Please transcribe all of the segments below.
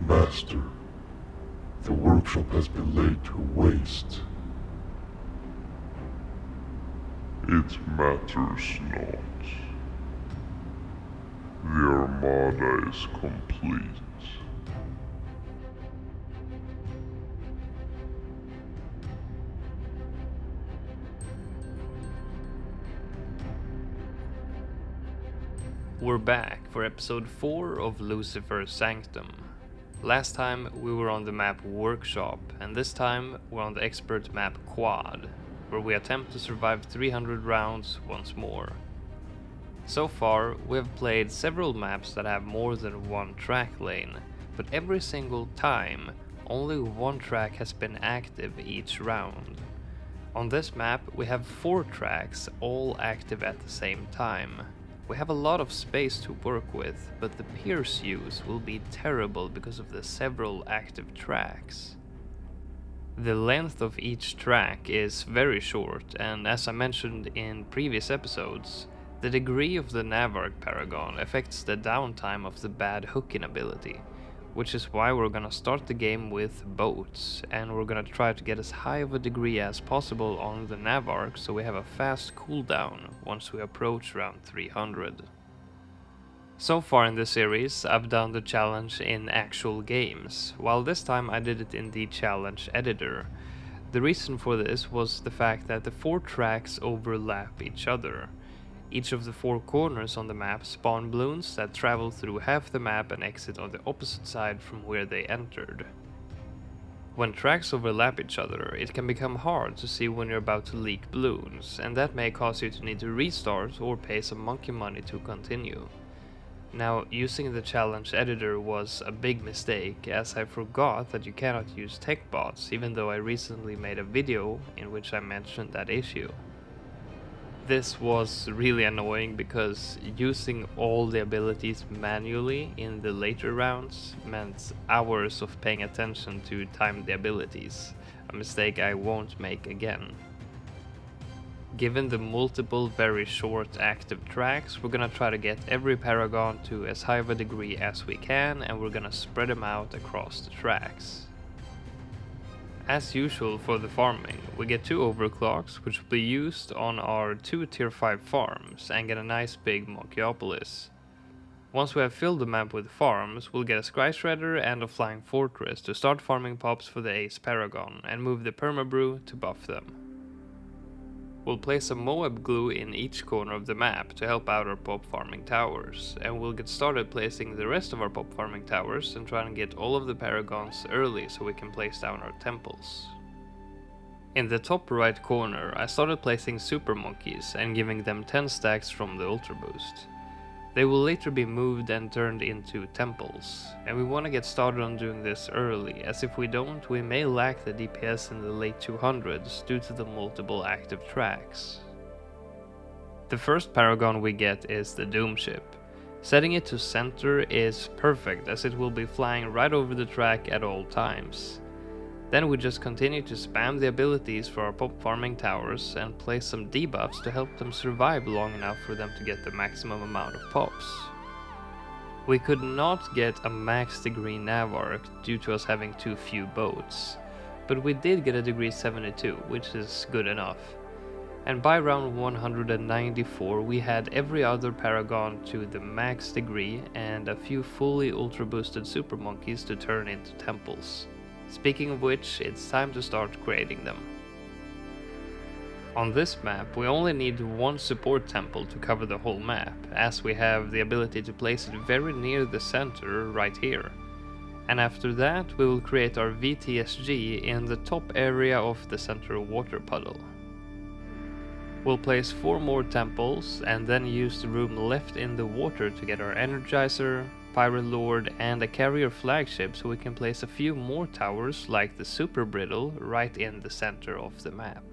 Master, the workshop has been laid to waste. It matters not. The Armada is complete. We're back for episode 4 of Lucifer's Sanctum. Last time we were on the map Workshop, and this time we're on the expert map Quad, where we attempt to survive 300 rounds once more. So far, we have played several maps that have more than one track lane, but every single time, only one track has been active each round. On this map, we have 4 tracks, all active at the same time. We have a lot of space to work with, but the Pierce use will be terrible because of the several active tracks. The length of each track is very short, and as I mentioned in previous episodes, the degree of the Navark Paragon affects the downtime of the bad hooking ability, which is why we're gonna start the game with boats, and we're gonna try to get as high of a degree as possible on the Navark so we have a fast cooldown once we approach round 300. So far in this series, I've done the challenge in actual games, while this time I did it in the challenge editor. The reason for this was the fact that the 4 tracks overlap each other. Each of the 4 corners on the map spawn bloons that travel through half the map and exit on the opposite side from where they entered. When tracks overlap each other, it can become hard to see when you're about to leak bloons, and that may cause you to need to restart or pay some monkey money to continue. Now, using the challenge editor was a big mistake, as I forgot that you cannot use tech bots, even though I recently made a video in which I mentioned that issue. This was really annoying because using all the abilities manually in the later rounds meant hours of paying attention to time the abilities, a mistake I won't make again. Given the multiple very short active tracks, we're gonna try to get every Paragon to as high of a degree as we can, and we're gonna spread them out across the tracks. As usual for the farming, we get 2 overclocks, which will be used on our 2 tier 5 farms and get a nice big Monkeopolis. Once we have filled the map with farms, we'll get a Scry Shredder and a Flying Fortress to start farming pops for the Ace Paragon and move the Permabrew to buff them. We'll place some Moab glue in each corner of the map to help out our pop farming towers, and we'll get started placing the rest of our pop farming towers and try and get all of the Paragons early so we can place down our temples. In the top right corner, I started placing super monkeys and giving them 10 stacks from the Ultra Boost. They will later be moved and turned into temples, and we want to get started on doing this early, as if we don't, we may lack the DPS in the late 200s due to the multiple active tracks. The first Paragon we get is the Doom Ship. Setting it to center is perfect, as it will be flying right over the track at all times. Then we just continue to spam the abilities for our pop farming towers and place some debuffs to help them survive long enough for them to get the maximum amount of pops. We could not get a max degree Navark due to us having too few boats, but we did get a degree 72, which is good enough. And by round 194 we had every other Paragon to the max degree and a few fully ultra boosted super monkeys to turn into temples. Speaking of which, it's time to start creating them. On this map, we only need 1 support temple to cover the whole map, as we have the ability to place it very near the center right here. And after that, we will create our VTSG in the top area of the center water puddle. We'll place 4 more temples and then use the room left in the water to get our Energizer, Pirate Lord and a carrier flagship so we can place a few more towers like the Super Brittle right in the center of the map.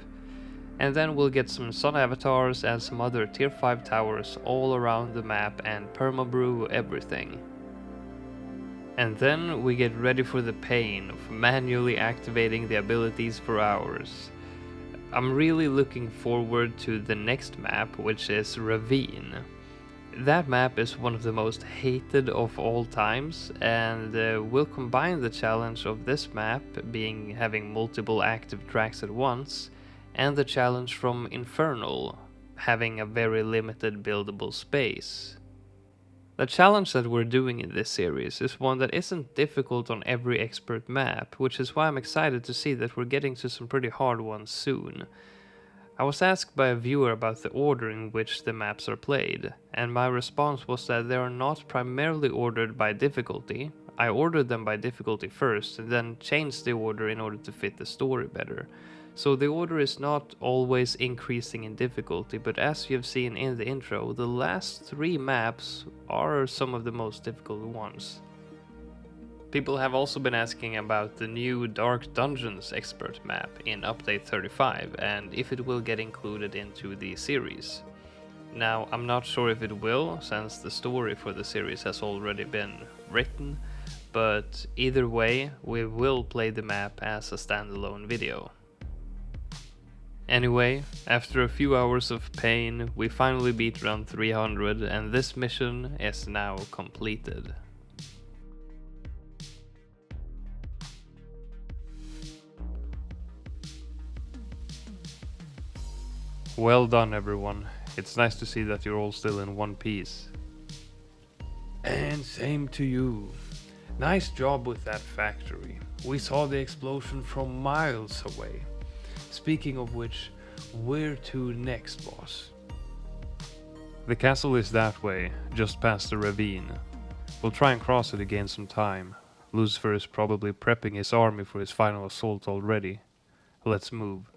And then we'll get some Sun Avatars and some other tier 5 towers all around the map and permabrew everything. And then we get ready for the pain of manually activating the abilities for hours. I'm really looking forward to the next map, which is Ravine. That map is one of the most hated of all times, and we'll combine the challenge of this map being having multiple active tracks at once, and the challenge from Infernal, having a very limited buildable space. The challenge that we're doing in this series is one that isn't difficult on every expert map, which is why I'm excited to see that we're getting to some pretty hard ones soon. I was asked by a viewer about the order in which the maps are played, and my response was that they are not primarily ordered by difficulty. I ordered them by difficulty first, and then changed the order in order to fit the story better. So the order is not always increasing in difficulty, but as you have seen in the intro, the last 3 maps are some of the most difficult ones. People have also been asking about the new Dark Dungeons expert map in update 35 and if it will get included into the series. Now, I'm not sure if it will, since the story for the series has already been written, but either way, we will play the map as a standalone video. Anyway, after a few hours of pain, we finally beat round 300 and this mission is now completed. Well done everyone, it's nice to see that you're all still in one piece. And same to you. Nice job with that factory. We saw the explosion from miles away. Speaking of which, where to next, boss? The castle is that way, just past the ravine. We'll try and cross it to gain some time. Lucifer is probably prepping his army for his final assault already. Let's move.